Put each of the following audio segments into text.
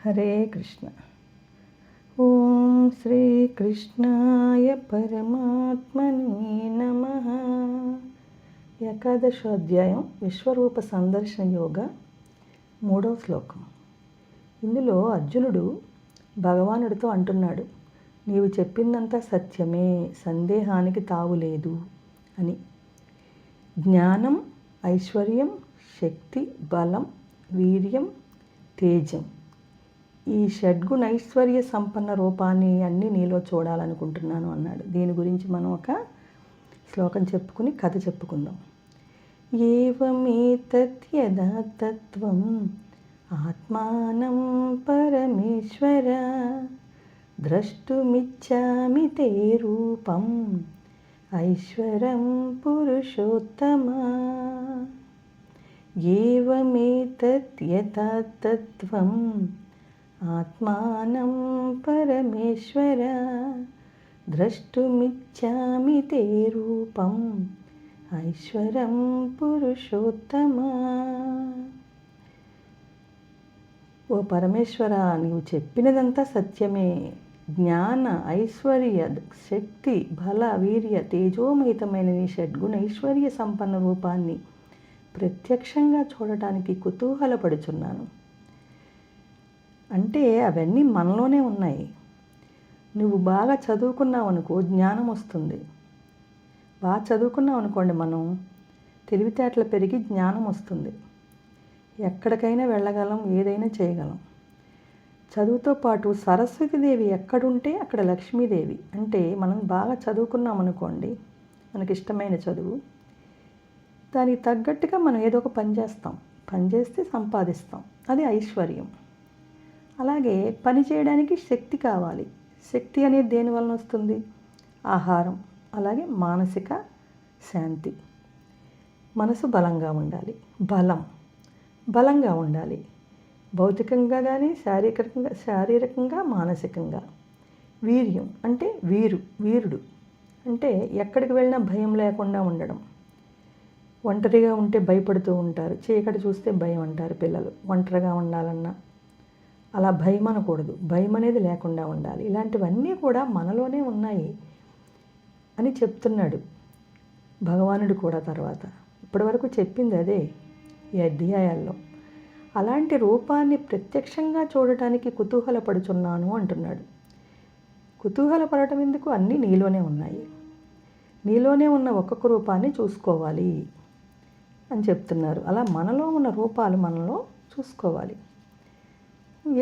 హరే కృష్ణ. ఓం శ్రీకృష్ణాయ పరమాత్మనే నమః. ఏకాదశో అధ్యాయం విశ్వరూప సందర్శన యోగ 3వ శ్లోకం. ఇందులో అర్జునుడు భగవానుడితో అంటున్నాడు, నీవు చెప్పిందంతా సత్యమే, సందేహానికి తావులేదు అని. జ్ఞానం, ఐశ్వర్యం, శక్తి, బలం, వీర్యం, తేజం, ఈ షడ్గుణైశ్వర్య సంపన్న రూపాన్ని అన్నీ నీలో చూడాలనుకుంటున్నాను అన్నాడు. దీని గురించి మనం ఒక శ్లోకం చెప్పుకుని కథ చెప్పుకుందాం. ఏవమేతత్యదా తత్వం ఆత్మానం పరమేశ్వర ద్రష్టుమిచ్చామి తే రూపం ఐశ్వరం పురుషోత్తమా. ఏవమేతత్యదా తత్వం ఆత్మానం పరమేశ్వర ద్రష్టుమిచ్చామి తే రూపం ఐశ్వరం పురుషోత్తమా. ఓ పరమేశ్వర, నీవు చెప్పినదంతా సత్యమే. జ్ఞాన, ఐశ్వర్య, శక్తి, బల, వీర్య, తేజోమహితమైన నీ షడ్గుణైశ్వర్య సంపన్న రూపాన్ని ప్రత్యక్షంగా చూడటానికి కుతూహలపడుచున్నాను. అంటే అవన్నీ మనలోనే ఉన్నాయి. నువ్వు బాగా చదువుకున్నావు అనుకో, జ్ఞానం వస్తుంది. బాగా చదువుకున్నావు అనుకోండి, మనం తెలివితేటలు పెరిగి జ్ఞానం వస్తుంది. ఎక్కడికైనా వెళ్ళగలం, ఏదైనా చేయగలం. చదువుతో పాటు సరస్వతీదేవి ఎక్కడుంటే అక్కడ లక్ష్మీదేవి. అంటే మనం బాగా చదువుకున్నాం అనుకోండి, మనకి ఇష్టమైన చదువు, దానికి తగ్గట్టుగా మనం ఏదో ఒక పని చేస్తాం. పని చేస్తే సంపాదిస్తాం, అది ఐశ్వర్యం. అలాగే పని చేయడానికి శక్తి కావాలి. శక్తి అనేది దేని వలన వస్తుంది? ఆహారం, అలాగే మానసిక శాంతి. మనసు బలంగా ఉండాలి, బలంగా ఉండాలి, భౌతికంగా కానీ శారీరకంగా మానసికంగా. వీర్యం అంటే వీరుడు అంటే ఎక్కడికి వెళ్ళినా భయం లేకుండా ఉండడం. ఒంటరిగా ఉంటే భయపడుతూ ఉంటారు, చీకటి చూస్తే భయం అంటారు పిల్లలు. ఒంటరిగా ఉండాలన్నా అలా భయం అనకూడదు, భయం అనేది లేకుండా ఉండాలి. ఇలాంటివన్నీ కూడా మనలోనే ఉన్నాయి అని చెప్తున్నాడు భగవానుడు కూడా. తర్వాత ఇప్పటివరకు చెప్పింది అదే ఈ అధ్యాయాల్లో. అలాంటి రూపాన్ని ప్రత్యక్షంగా చూడటానికి కుతూహలపడుచున్నాను అంటున్నాడు. కుతూహలపడటం ఎందుకు? అన్నీ నీలోనే ఉన్నాయి. నీలోనే ఉన్న ఒక్కొక్క రూపాన్ని చూసుకోవాలి అని చెప్తున్నారు. అలా మనలో ఉన్న రూపాలు మనలో చూసుకోవాలి.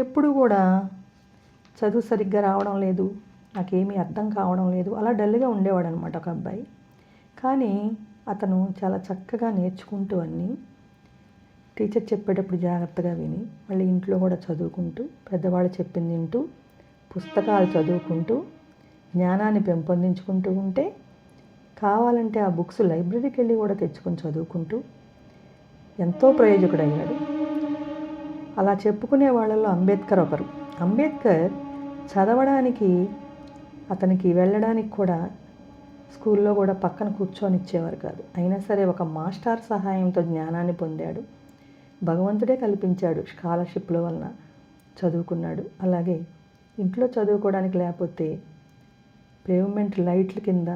ఎప్పుడు కూడా చదువు సరిగ్గా రావడం లేదు, నాకేమీ అర్థం కావడం లేదు, అలా డల్గా ఉండేవాడు అనమాట ఒక అబ్బాయి. కానీ అతను చాలా చక్కగా నేర్చుకుంటూ అన్నీ టీచర్ చెప్పేటప్పుడు జాగ్రత్తగా విని, మళ్ళీ ఇంట్లో కూడా చదువుకుంటూ, పెద్దవాళ్ళు చెప్పింది వింటూ, పుస్తకాలు చదువుకుంటూ, జ్ఞానాన్ని పెంపొందించుకుంటూ ఉంటే, కావాలంటే ఆ బుక్స్ లైబ్రరీకి వెళ్ళి కూడా తెచ్చుకొని చదువుకుంటూ ఎంతో ప్రయోజకుడయ్యాడు. అలా చెప్పుకునే వాళ్ళల్లో అంబేద్కర్ ఒకరు. అంబేద్కర్ చదవడానికి, అతనికి వెళ్ళడానికి కూడా స్కూల్లో కూడా పక్కన కూర్చొని ఇచ్చేవారు కాదు. అయినా సరే ఒక మాస్టర్ సహాయంతో జ్ఞానాన్ని పొందాడు. భగవంతుడే కల్పించాడు, స్కాలర్షిప్ల వలన చదువుకున్నాడు. అలాగే ఇంట్లో చదువుకోవడానికి లేకపోతే పేవ్మెంట్ లైట్ల కింద,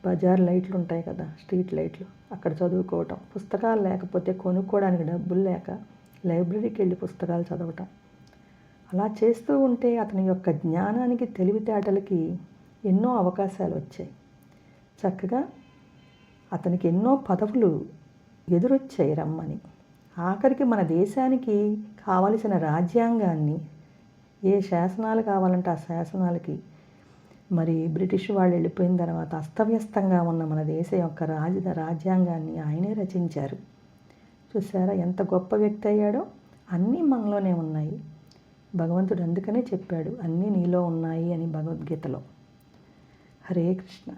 బజార్ లైట్లు ఉంటాయి కదా, స్ట్రీట్ లైట్లు, అక్కడ చదువుకోవటం. పుస్తకాలు లేకపోతే కొనుక్కోవడానికి డబ్బులు లేక లైబ్రరీకి వెళ్ళి పుస్తకాలు చదవటం. అలా చేస్తూ ఉంటే అతని యొక్క జ్ఞానానికి, తెలివితేటలకి ఎన్నో అవకాశాలు వచ్చాయి. చక్కగా అతనికి ఎన్నో పదవులు ఎదురొచ్చాయి రమ్మని. ఆఖరికి మన దేశానికి కావలసిన రాజ్యాంగాన్ని, ఏ శాసనాలు కావాలంటే ఆ శాసనాలకి, మరి బ్రిటిష్ వాళ్ళు వెళ్ళిపోయిన తర్వాత అస్తవ్యస్తంగా ఉన్న మన దేశం యొక్క రాజ్యాంగాన్ని ఆయనే రచించారు. చూసారా ఎంత గొప్ప వ్యక్తి అయ్యాడో? అన్నీ మనలోనే ఉన్నాయి. భగవంతుడు అందుకనే చెప్పాడు, అన్నీ నీలో ఉన్నాయి అని భగవద్గీతలో. హరే కృష్ణ.